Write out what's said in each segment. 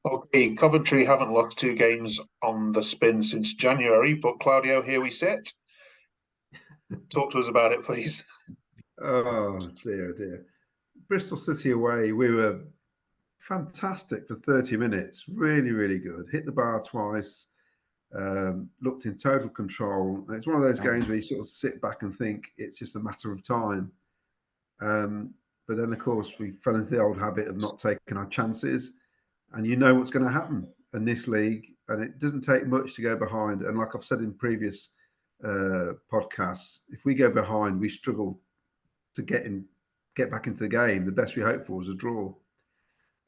Okay, Coventry haven't lost two games on the spin since January, but Claudio, here we sit. Talk to us about it, please. Oh dear, dear. Bristol City away, we were fantastic for 30 minutes. Really, really good. Hit the bar twice. Looked in total control. And it's one of those games where you sort of sit back and think it's just a matter of time. Um, but then, of course, we fell into the old habit of not taking our chances. And you know what's going to happen in this league. And it doesn't take much to go behind. And like I've said in previous podcasts, if we go behind, we struggle to get back into the game. The best we hope for is a draw.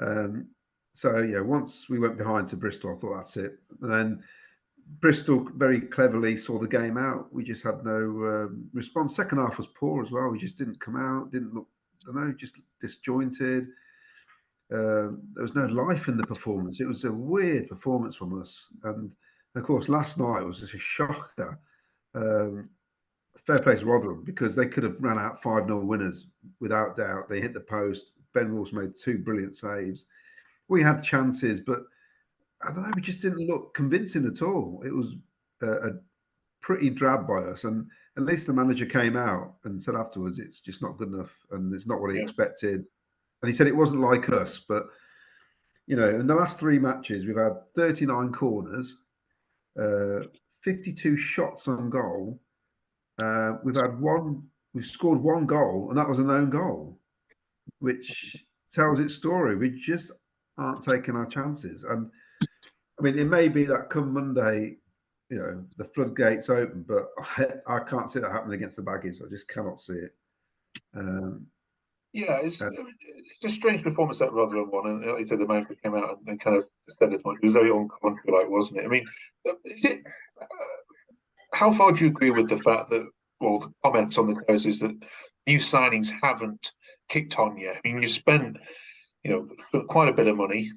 Um, so yeah, once we went behind to Bristol, I thought that's it. And then Bristol very cleverly saw the game out. We just had no response. Second half was poor as well. We just didn't come out, didn't look, I don't know, just disjointed. There was no life in the performance. It was a weird performance from us. And of course, last night was just a shocker. Um, Fair play to Rotherham because they could have run out 5-0 winners without doubt. They hit the post. Ben Wolves made two brilliant saves. We had chances, but I don't know. We just didn't look convincing at all. It was a pretty drab by us, and at least the manager came out and said afterwards, "It's just not good enough, and it's not what he Yeah. expected." And he said it wasn't like us, but in the last three matches, we've had 39 corners, 52 shots on goal. We've scored one goal, and that was an own goal, which tells its story. We just aren't taking our chances. And I mean, it may be that come Monday, the floodgates open, but I can't see that happening against the Baggies. I just cannot see it. Um, Yeah, uh, it's a strange performance that Rotherham won, and like you said, the manager came out and kind of said as much. It was very uncomfortable, like, wasn't it? I mean, is it? How far do you agree with the fact that, well, the comments on the post is that new signings haven't kicked on yet? I mean, you spent, quite a bit of money.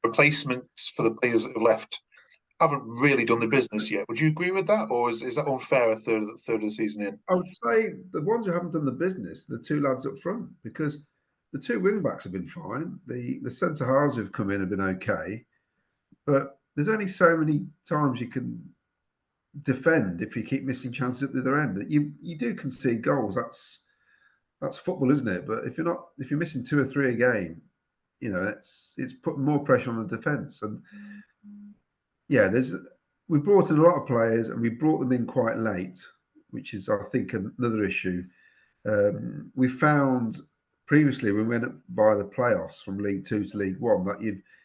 Replacements for the players that have left haven't really done the business yet. Would you agree with that, or is that unfair? A third of the season in? I would say the ones who haven't done the business, the two lads up front, because the two wing backs have been fine. The centre halves who've come in have been okay, but there's only so many times you can defend if you keep missing chances at the other end. You do concede goals. That's football, isn't it? But if you're missing two or three a game, it's putting more pressure on the defence. And yeah, we brought in a lot of players and we brought them in quite late, which is I think another issue. We found previously when we went by the playoffs from League Two to League One that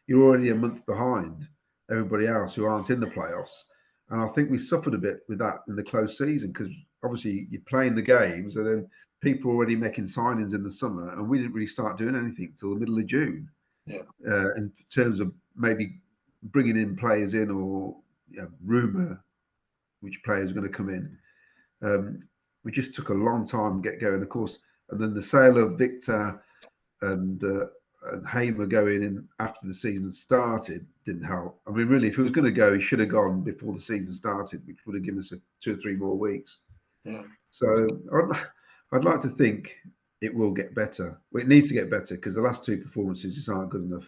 you're already a month behind everybody else who aren't in the playoffs. And I think we suffered a bit with that in the close season because obviously you're playing the games and then people are already making signings in the summer, and we didn't really start doing anything till the middle of June. Yeah. In terms of maybe bringing in players in or rumor which players are going to come in. We just took a long time to get going, of course. And then the sale of Victor and Hamer going in after the season started didn't help. I mean, really, if he was going to go, he should have gone before the season started, which would have given us 2 or 3 more weeks. Yeah. So I'd like to think it will get better. Well, it needs to get better because the last two performances just aren't good enough.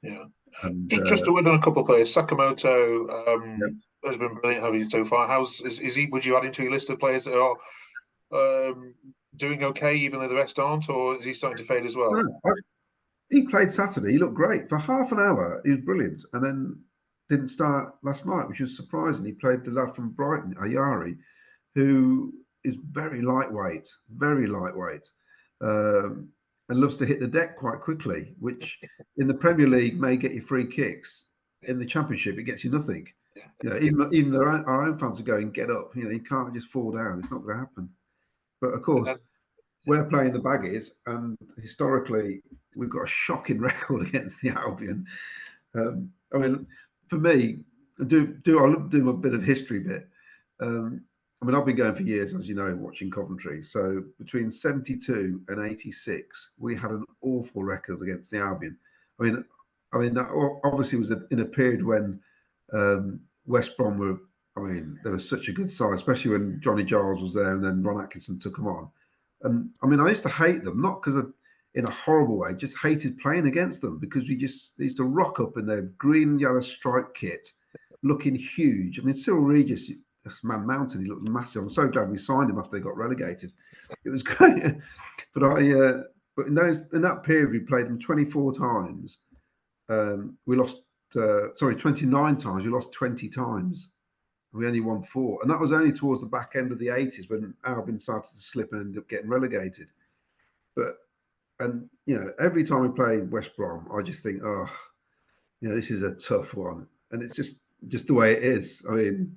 Yeah. And Just to win on a couple of players, Sakamoto yeah. has been brilliant. Have you so far? Is he? Would you add him to your list of players that are doing okay, even though the rest aren't, or is he starting to fade as well? No, he played Saturday. He looked great for half an hour. He was brilliant, and then didn't start last night, which was surprising. He played the lad from Brighton, Ayari, who is very lightweight, and loves to hit the deck quite quickly. Which in the Premier League may get you free kicks. In the Championship, it gets you nothing. Even our own fans are going, get up. You can't just fall down. It's not going to happen. But of course, we're playing the Baggies, and historically, we've got a shocking record against the Albion. I mean, for me, I love doing a bit of history bit. I mean, I've been going for years, as you know, watching Coventry. So between 72 and 86, we had an awful record against the Albion. I mean that obviously was in a period when West Brom were. I mean, they were such a good side, especially when Johnny Giles was there, and then Ron Atkinson took them on. And I mean, I used to hate them, not because in a horrible way, just hated playing against them because we used to rock up in their green yellow striped kit, looking huge. I mean, Cyril Regis, Man Mountain, he looked massive. I'm so glad we signed him after they got relegated. It was great. But in that period, we played them 24 times. We lost 29 times. We lost 20 times. We only won 4, and that was only towards the back end of the 80s when Albion started to slip and ended up getting relegated. And every time we play West Brom, I just think, oh, this is a tough one, and it's just the way it is. I mean,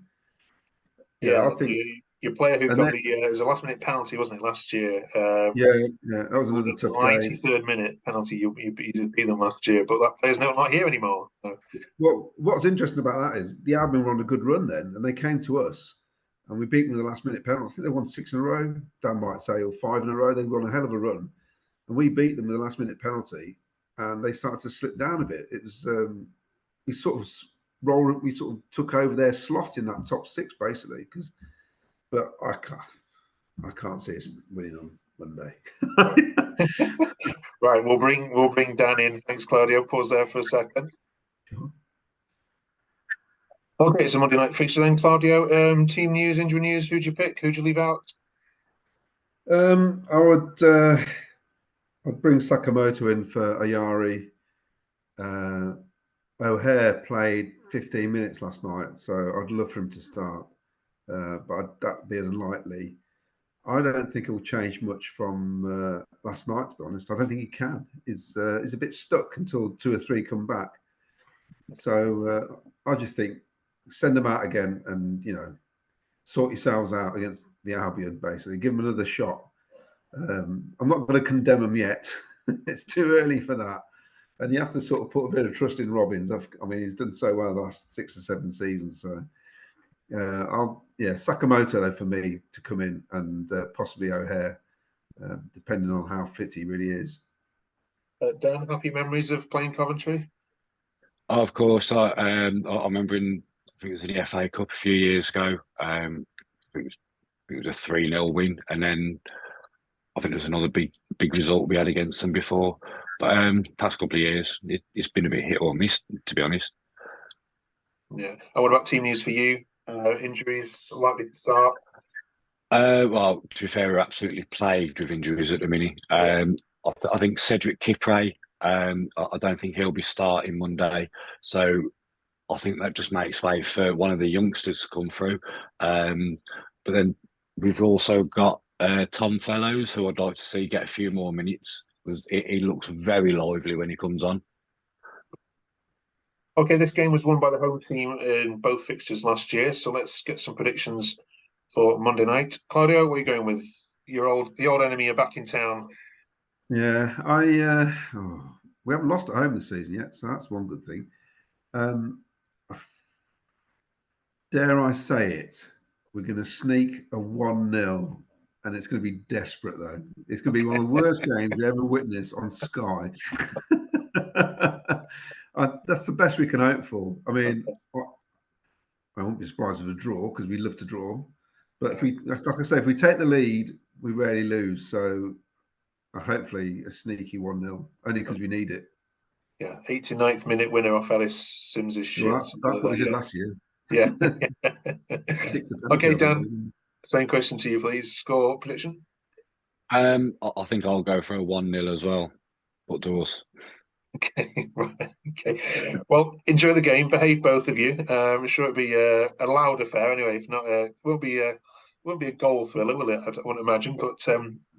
Yeah, I think your player who got then, it was a last minute penalty, wasn't it, last year? yeah, that was another tough game. 93rd minute penalty. You beat them last year, but that player's not here anymore. So. Well, what's interesting about that is the Albion were on a good run then, and they came to us, and we beat them with the last minute penalty. I think they won 6 in a row. Dan might say, or 5 in a row. They were on a hell of a run, and we beat them with the last minute penalty, and they started to slip down a bit. It was we sort of took over their slot in that top 6 basically. But I can't see us winning on Monday. Right, we'll bring Dan in. Thanks, Claudio. Pause there for a second. Sure. Okay, it's a Monday night fixture then, Claudio. Team news, injury news. Who'd you pick? Who'd you leave out? I would I'd bring Sakamoto in for Ayari. O'Hare played 15 minutes last night, so I'd love for him to start, but that'd be unlikely. I don't think it will change much from last night, to be honest. I don't think he can. He's a bit stuck until 2 or 3 come back. So I just think send them out again and, sort yourselves out against the Albion, basically. Give them another shot. I'm not going to condemn them yet. It's too early for that. And you have to sort of put a bit of trust in Robbins. I mean, he's done so well the last 6 or 7 seasons. So, Sakamoto though for me to come in, and possibly O'Hare, depending on how fit he really is. Dan, happy memories of playing Coventry? Oh, of course. I remember I think it was in the FA Cup a few years ago. I think it was a 3-0 win, and then I think there was another big result we had against them before. But past couple of years, it's been a bit hit or miss, to be honest. Yeah. And what about team news for you? Injuries likely to start? Well, to be fair, we're absolutely plagued with injuries at the minute. I think Cedric Kipre, I don't think he'll be starting Monday. So I think that just makes way for one of the youngsters to come through. But then we've also got Tom Fellows, who I'd like to see get a few more minutes, because he looks very lively when he comes on. Okay, this game was won by the home team in both fixtures last year, so let's get some predictions for Monday night. Claudio, what are you going with? The old enemy are back in town. Yeah, we haven't lost at home this season yet, so that's one good thing. Dare I say it? We're going to sneak a 1-0, and it's going to be desperate though. It's going to be one of the worst games we ever witnessed on Sky. That's the best we can hope for. I mean, I won't be surprised with a draw because we love to draw. But like I say, if we take the lead, we rarely lose. So hopefully a sneaky 1-0, only because we need it. Yeah, 89th minute winner off Ellis Sims's shit. Well, that's what we did last year. Yeah. Okay, Okay, Dan, same question to you, please. Score prediction? I think I'll go for a 1-0 as well, but to us. Okay, right. Okay. Well, enjoy the game. Behave, both of you. I'm sure it'll be a loud affair anyway. If not, it won't be a goal thriller, will it? I wouldn't imagine. But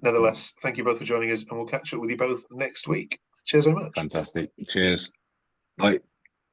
nevertheless, thank you both for joining us, and we'll catch up with you both next week. Cheers very much. Fantastic. Cheers. Bye.